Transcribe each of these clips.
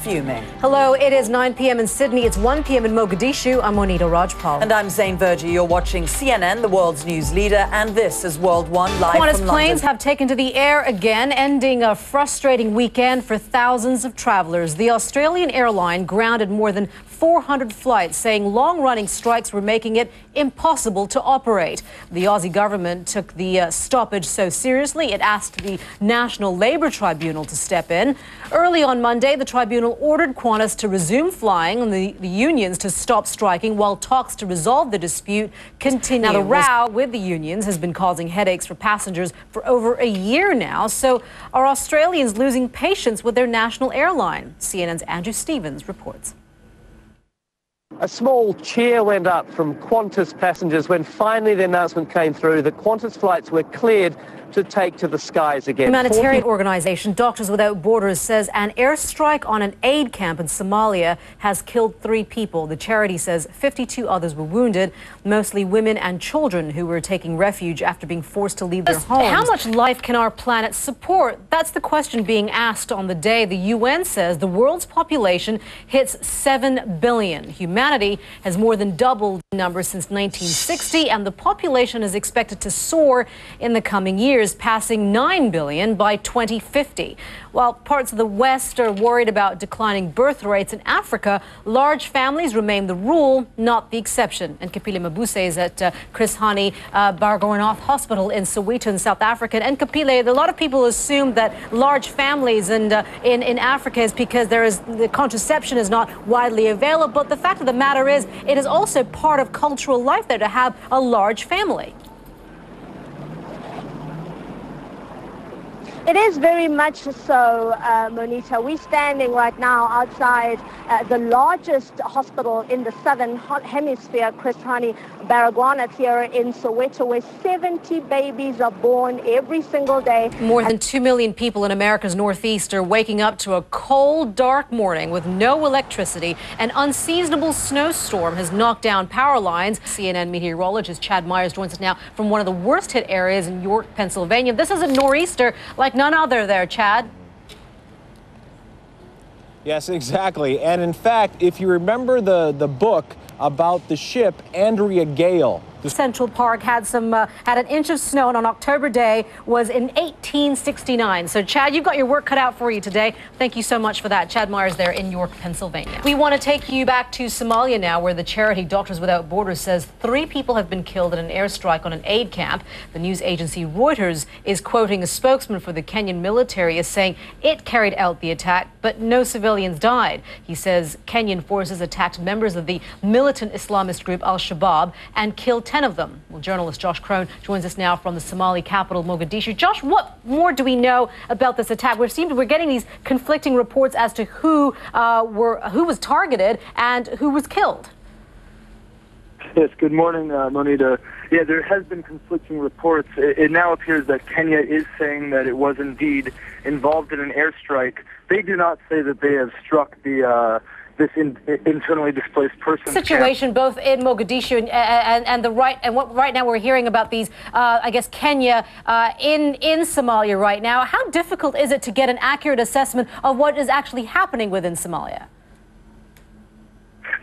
fuming. Hello, it is 9 p.m. in Sydney. It's 1 p.m. in Mogadishu. I'm Monita Rajpal. And I'm Zain Verjee. You're watching CNN, the world's news leader, and this is World One live Qantas from planes London. have taken to the air again, ending a frustrating weekend for thousands of travellers. The Australian airline grounded more than 400 flights, saying long-running strikes were making it impossible to operate. The Aussie government took the stoppage so seriously, it asked the National Labour Tribunal to step in. Early on Monday, the tribunal ordered Qantas to resume flying and the unions to stop striking while talks to resolve the dispute continue. Now, the row with the unions has been causing headaches for passengers for over a year now. So are Australians losing patience with their national airline? CNN's Andrew Stevens reports. A small cheer went up from Qantas passengers when finally the announcement came through that Qantas flights were cleared to take to the skies again. Humanitarian organisation Doctors Without Borders says an airstrike on an aid camp in Somalia has killed 3 people. The charity says 52 others were wounded, mostly women and children who were taking refuge after being forced to leave their homes. How much life can our planet support? That's the question being asked on the day the UN says the world's population hits 7 billion. Humanity has more than doubled the number since 1960, and the population is expected to soar in the coming years, passing 9 billion by 2050. While parts of the West are worried about declining birth rates in Africa, large families remain the rule, not the exception. And Kapile Mabuse is at Chris Hani Baragwanath Hospital in Soweto in South Africa. And Kapile, a lot of people assume that large families in Africa is because the contraception is not widely available. But the fact of the matter is, it is also part of cultural life there to have a large family. It is very much so, Monita. We're standing right now outside the largest hospital in the southern hemisphere, Chris Hani Baragwanath here in Soweto, where 70 babies are born every single day. More than 2 million people in America's Northeast are waking up to a cold, dark morning with no electricity. An unseasonable snowstorm has knocked down power lines. CNN meteorologist Chad Myers joins us now from one of the worst hit areas in York, Pennsylvania. This is a nor'easter like none other there, Chad. Yes, exactly. And in fact, if you remember the book about the ship Andrea Gale. Central Park had an inch of snow, and on October Day was in 1869. So, Chad, you've got your work cut out for you today. Thank you so much for that. Chad Myers there in York, Pennsylvania. We want to take you back to Somalia now, where the charity Doctors Without Borders says 3 people have been killed in an airstrike on an aid camp. The news agency Reuters is quoting a spokesman for the Kenyan military as saying it carried out the attack, but no civilians died. He says Kenyan forces attacked members of the militant Islamist group Al-Shabaab and killed 10 of them. Well, journalist Josh Crone joins us now from the Somali capital, Mogadishu. Josh, what more do we know about this attack? We're getting these conflicting reports as to who was targeted and who was killed. Yes, good morning, Monita. Yeah, there has been conflicting reports. It now appears that Kenya is saying that it was indeed involved in an airstrike. They do not say that they have struck this internally displaced person situation camp. Both in Mogadishu and what right now we're hearing about these I guess Kenya in Somalia right now. How difficult is it to get an accurate assessment of what is actually happening within Somalia?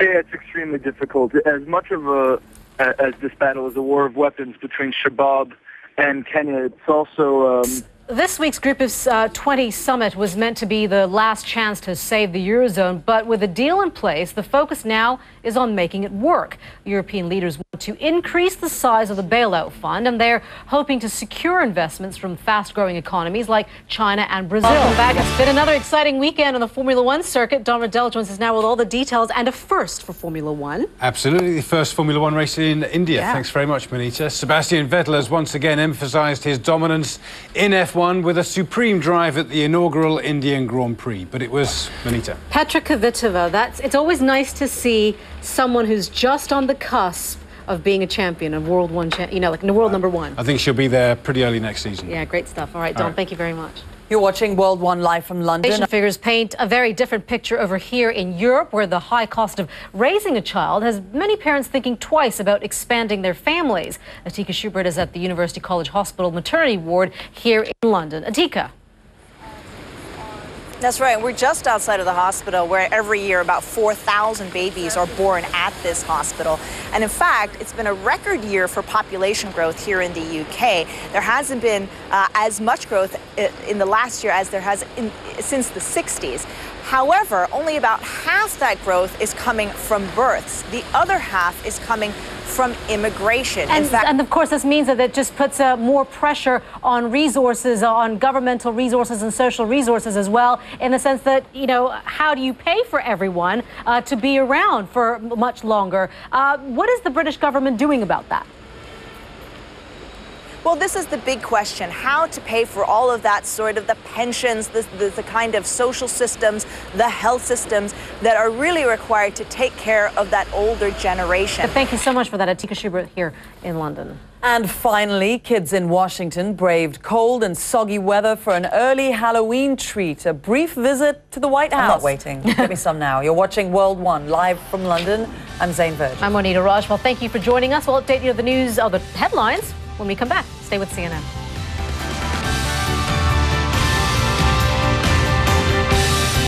Yeah, it's extremely difficult. As much of as this battle is a war of weapons between Shabaab and Kenya, it's also this week's Group of 20 summit was meant to be the last chance to save the Eurozone, but with a deal in place, the focus now is on making it work. European leaders want to increase the size of the bailout fund, and they're hoping to secure investments from fast-growing economies like China and Brazil. Welcome back. It's been another exciting weekend on the Formula One circuit. Don Riddell joins us now with all the details and a first for Formula One. Absolutely, the first Formula One race in India. Yeah. Thanks very much, Monita. Sebastian Vettel has once again emphasised his dominance in F1 with a supreme drive at the inaugural Indian Grand Prix. But it was, Monita. Petra Kvitova, it's always nice to see someone who's just on the cusp of being a champion, of World One, like world number 1. I think she'll be there pretty early next season. Yeah, great stuff. All right, Don, thank you very much. You're watching World One live from London. Figures paint a very different picture over here in Europe, where the high cost of raising a child has many parents thinking twice about expanding their families. Atika Schubert is at the University College Hospital maternity ward here in London. Atika. That's right. We're just outside of the hospital where every year about 4,000 babies are born at this hospital. And in fact, it's been a record year for population growth here in the UK. There hasn't been as much growth in the last year as there has since the 60s. However, only about half that growth is coming from births. The other half is coming from immigration. And of course, this means that it just puts more pressure on resources, on governmental resources and social resources as well, in the sense that, you know, how do you pay for everyone to be around for much longer? What is the British government doing about that? Well, this is the big question, how to pay for all of that, sort of the pensions, the kind of social systems, the health systems that are really required to take care of that older generation. But thank you so much for that, Atika Schubert here in London. And finally, kids in Washington braved cold and soggy weather for an early Halloween treat, a brief visit to the White House. I'm not waiting. Give me some now. You're watching World 1 live from London. I'm Zain, Verjee. I'm Monita Rajpal. Thank you for joining us. We'll update you of the news, the headlines when we come back. Stay with CNN.